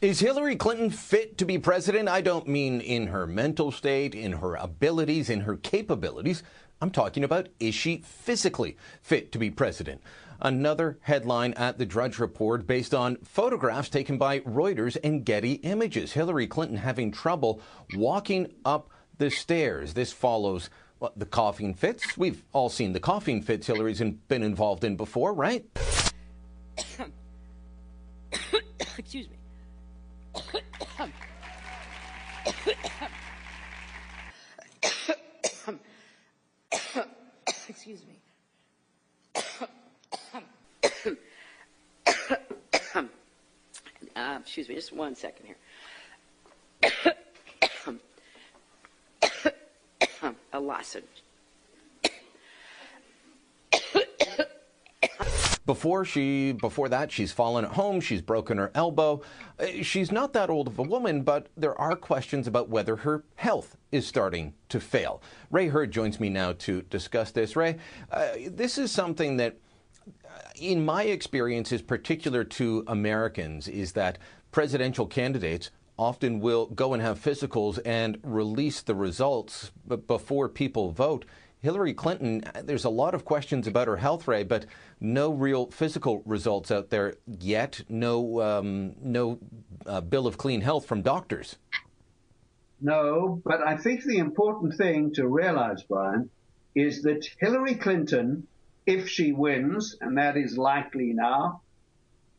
Is Hillary Clinton fit to be president? I don't mean in her mental state, in her abilities, in her capabilities. I'm talking about, is she physically fit to be president? Another headline at the Drudge Report based on photographs taken by Reuters and Getty Images. Hillary Clinton having trouble walking up the stairs. This follows the coughing fits. We've all seen the coughing fits Hillary's been involved in before, right? Excuse me. Excuse me. Excuse me, just 1 second here. A lozenge. Before that, she's fallen at home. She's broken her elbow. She's not that old of a woman, but there are questions about whether her health is starting to fail. Ray Hurd joins me now to discuss this. Ray, this is something that, in my experience, is particular to Americans, is that presidential candidates often will go and have physicals and release the results before people vote. Hillary Clinton, there's a lot of questions about her health, Ray, but no real physical results out there yet. No bill of clean health from doctors. No, but I think the important thing to realize, Brian, is that Hillary Clinton, if she wins, and that is likely now,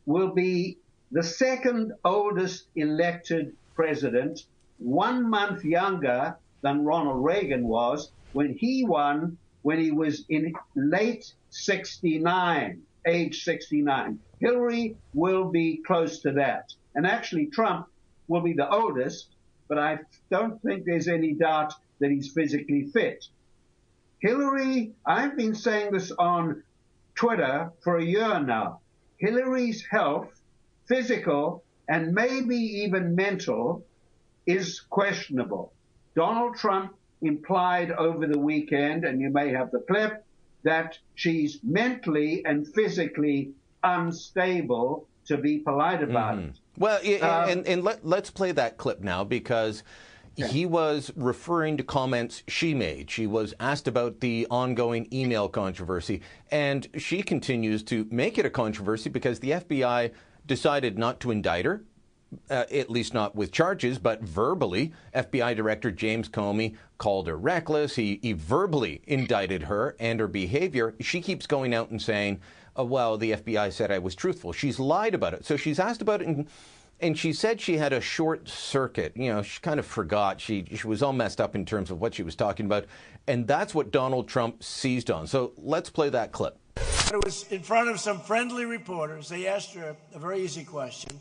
will be the second oldest elected president, 1 month younger than Ronald Reagan was when he won, when he was in late 69, age 69. Hillary will be close to that. And actually, Trump will be the oldest, but I don't think there's any doubt that he's physically fit. Hillary, I've been saying this on Twitter for a year now. Hillary's health, physical, and maybe even mental, is questionable. Donald Trump implied over the weekend, and you may have the clip, that she's mentally and physically unstable, to be polite about it. Well, let's play that clip now, because he was referring to comments she made. She was asked about the ongoing email controversy, and she continues to make it a controversy because the FBI decided not to indict her. At least not with charges, but verbally. FBI Director James Comey called her reckless. He verbally indicted her and her behavior. She keeps going out and saying, well, the FBI said I was truthful. She's lied about it. So she's asked about it, and she said she had a short circuit. You know, she kind of forgot. She was all messed up in terms of what she was talking about. And that's what Donald Trump seized on. So let's play that clip. It was in front of some friendly reporters. They asked her a very easy question.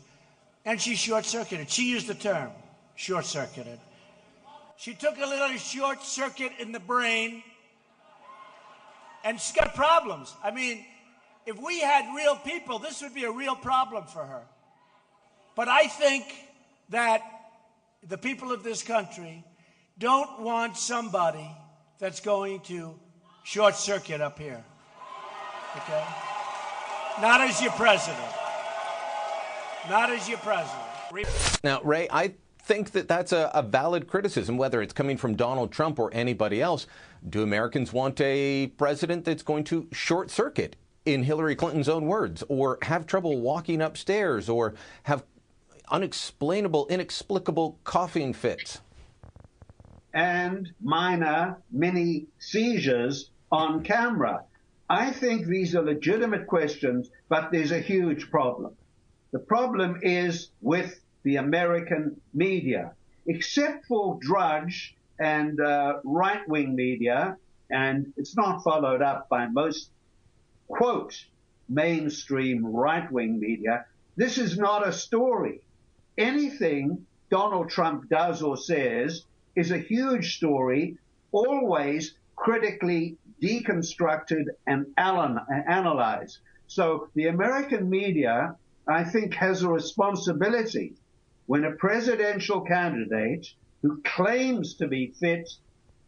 And she short-circuited. She used the term, short-circuited. She took a little short circuit in the brain, and she's got problems. I mean, if we had real people, this would be a real problem for her. But I think that the people of this country don't want somebody that's going to short-circuit up here, okay? Not as your president. Not as your president. Now, Ray, I think that that's a valid criticism, whether it's coming from Donald Trump or anybody else. Do Americans want a president that's going to short circuit, in Hillary Clinton's own words, or have trouble walking upstairs, or have unexplainable, inexplicable coughing fits? And minor mini seizures on camera. I think these are legitimate questions, but there's a huge problem. The problem is with the American media. Except for Drudge and right-wing media, and it's not followed up by most, quote, mainstream right-wing media, this is not a story. Anything Donald Trump does or says is a huge story, always critically deconstructed and analyzed. So the American media, I think, has a responsibility when a presidential candidate who claims to be fit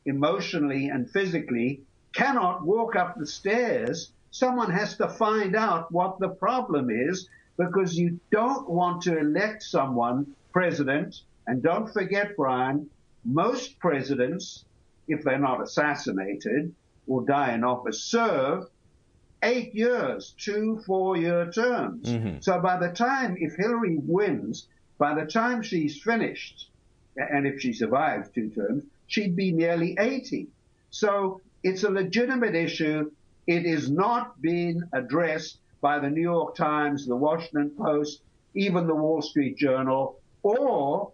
emotionally and physically cannot walk up the stairs someone has to find out what the problem is, because you don't want to elect someone president. And don't forget, Brian, most presidents, if they're not assassinated or die in office, serve 8 years, 2 4-year terms. So by the time, if Hillary wins, by the time she's finished, and if she survives 2 terms, she'd be nearly 80. So it's a legitimate issue. It is not being addressed by the New York Times, the Washington Post, even the Wall Street Journal, or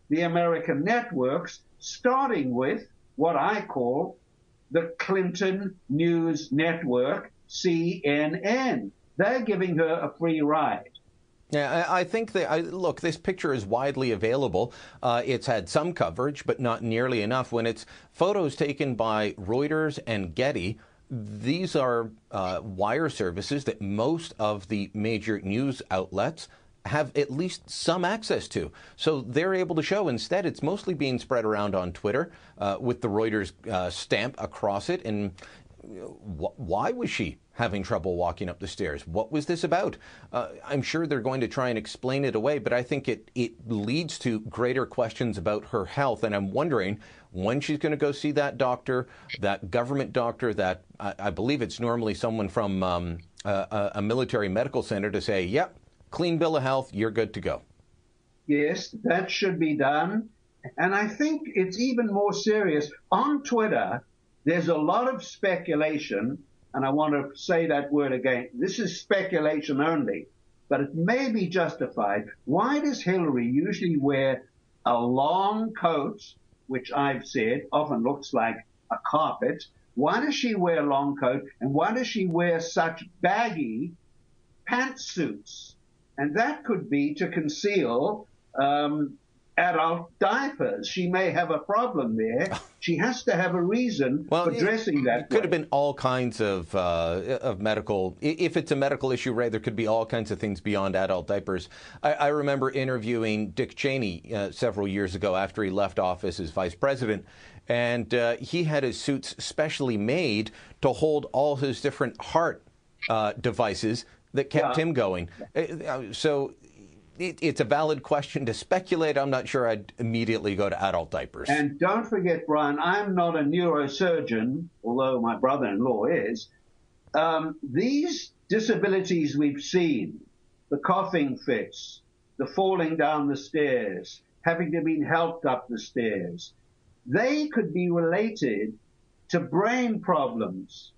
the American networks, starting with what I call the Clinton News Network, CNN. They're giving her a free ride. Yeah, I think that, look, this picture is widely available. It's had some coverage, but not nearly enough. When it's photos taken by Reuters and Getty, these are wire services that most of the major news outlets have at least some access to. So they're able to show. Instead, it's mostly being spread around on Twitter with the Reuters stamp across it. And why was she having trouble walking up the stairs? What was this about? I'm sure they're going to try and explain it away, but I think it leads to greater questions about her health. And I'm wondering when she's going to go see that doctor, that government doctor, that I believe it's normally someone from a military medical center, to say, yep, clean bill of health, you're good to go. Yes, that should be done. And I think it's even more serious. On Twitter, there's a lot of speculation, and I want to say that word again. This is speculation only, but it may be justified. Why does Hillary usually wear a long coat, which I've said often looks like a carpet? Why does she wear a long coat, and why does she wear such baggy pantsuits? And that could be to conceal adult diapers. She may have a problem there. She has to have a reason for dressing that way. It could have been all kinds of medical. If it's a medical issue, Ray, there could be all kinds of things beyond adult diapers. I remember interviewing Dick Cheney several years ago after he left office as vice president, and he had his suits specially made to hold all his different heart devices that kept him going. So it's a valid question to speculate. I'm not sure I'd immediately go to adult diapers. And don't forget, Brian, I'm not a neurosurgeon, although my brother-in-law is. These disabilities we've seen, the coughing fits, the falling down the stairs, having to be helped up the stairs, they could be related to brain problems.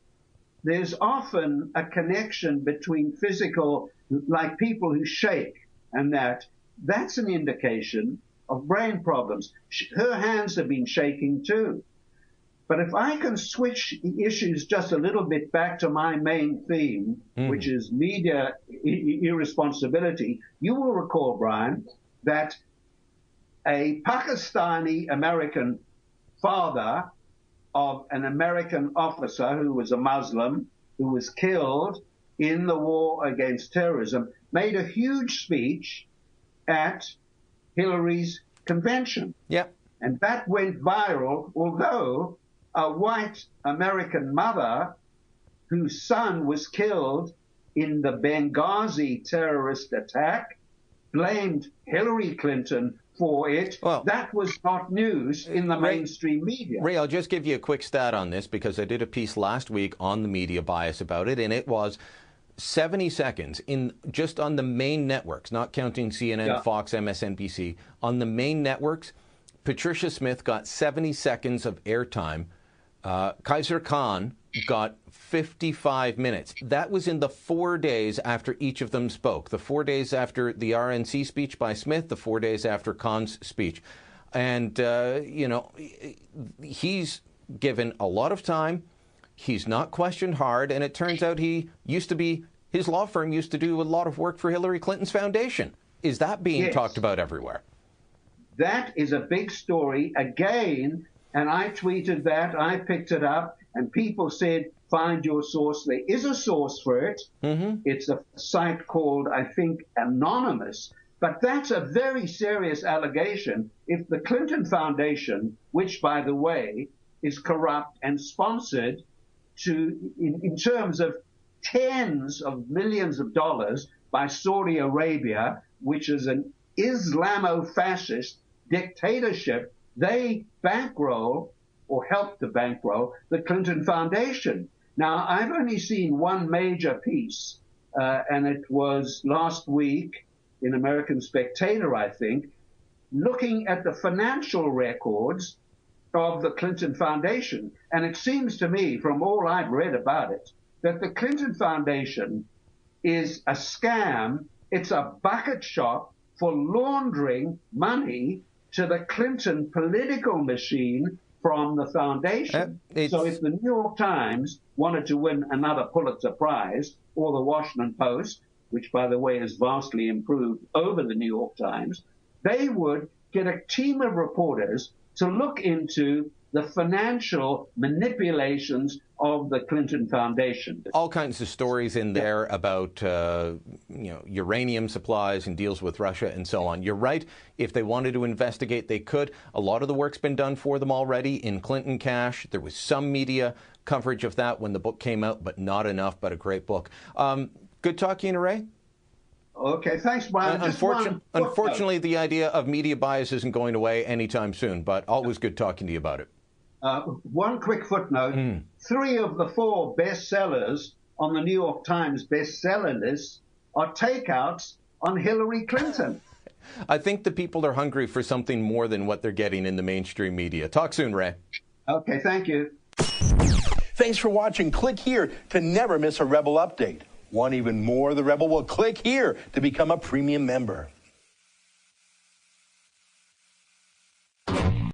There's often a connection between physical, like people who shake, and that's an indication of brain problems. Her hands have been shaking too. But if I can switch the issues just a little bit back to my main theme, which is media irresponsibility, you will recall, Brian, that a Pakistani-American father of an American officer who was a Muslim, who was killed in the war against terrorism, made a huge speech at Hillary's convention. Yep. And that went viral, although a white American mother whose son was killed in the Benghazi terrorist attack blamed Hillary Clinton for it. Well, that was not news in the mainstream media. Ray, I'll just give you a quick stat on this, because I did a piece last week on the media bias about it, and it was 70 seconds just on the main networks, not counting CNN, Fox, MSNBC. On the main networks, Patricia Smith got 70 seconds of airtime. Kaiser Khan got 55 minutes. That was in the 4 days after each of them spoke. The 4 days after the RNC speech by Smith, the 4 days after Khan's speech. And, he's given a lot of time. He's not questioned hard. And it turns out his law firm used to do a lot of work for Hillary Clinton's foundation. Is that being talked about everywhere? That is a big story. Again, and I tweeted that, I picked it up, and people said, find your source. There is a source for it. It's a site called, I think, Anonymous. But that's a very serious allegation. If the Clinton Foundation, which, by the way, is corrupt and sponsored in terms of tens of millions of dollars by Saudi Arabia, which is an Islamo-fascist dictatorship. They bankroll or help to bankroll the Clinton Foundation. Now, I've only seen one major piece, and it was last week in American Spectator, I think, looking at the financial records of the Clinton Foundation. And it seems to me, from all I've read about it, that the Clinton Foundation is a scam. It's a bucket shop for laundering money to the Clinton political machine from the foundation. So if the New York Times wanted to win another Pulitzer Prize, or the Washington Post, which, by the way, is vastly improved over the New York Times, they would get a team of reporters to look into the financial manipulations of the Clinton Foundation. All kinds of stories in there about uranium supplies and deals with Russia and so on. You're right. If they wanted to investigate, they could. A lot of the work's been done for them already in Clinton Cash. There was some media coverage of that when the book came out, but not enough. But a great book. Good talking to Ray. Okay, thanks, Brian. Unfortunately, the idea of media bias isn't going away anytime soon, but always good talking to you about it. One quick footnote. 3 of the 4 bestsellers on the New York Times bestseller list are takeouts on Hillary Clinton. I think the people are hungry for something more than what they're getting in the mainstream media. Talk soon, Ray. Okay, thank you. Thanks for watching. Click here to never miss a Rebel update. Want even more of the Rebel? Well, click here to become a premium member.